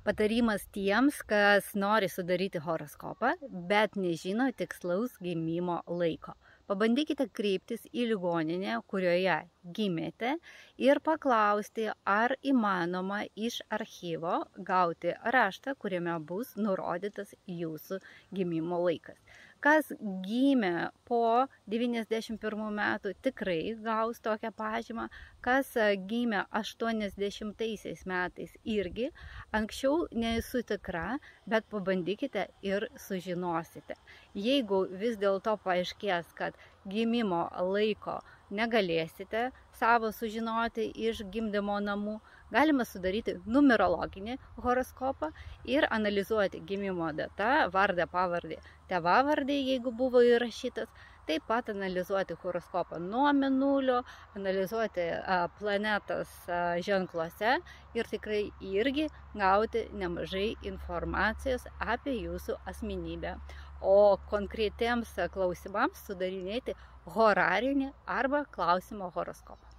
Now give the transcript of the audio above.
Patarimas tiems, kas nori sudaryti horoskopą, bet nežino tikslaus gimimo laiko. Pabandykite kreiptis į ligoninę, kurioje gimėte, ir paklausti, ar įmanoma iš archyvo gauti raštą, kuriame bus nurodytas jūsų gimimo laikas. Kas gimė po 91 metų tikrai gaus tokią pažymą, kas gimė 80 metais irgi. Anksčiau nesu tikra, bet pabandykite ir sužinosite. Jeigu vis dėlto paaiškės, kad gimimo laiko negalėsite savo sužinoti iš gimdymo namų, galima sudaryti numerologinį horoskopą ir analizuoti gimimo datą, vardą, pavardę, tėvavardį, jeigu buvo įrašytas. Taip pat analizuoti horoskopą nuo mėnulio, analizuoti planetas ženkluose ir tikrai irgi gauti nemažai informacijos apie jūsų asmenybę. O konkretiems klausimams sudarinėti horarinį arba klausimo horoskopą.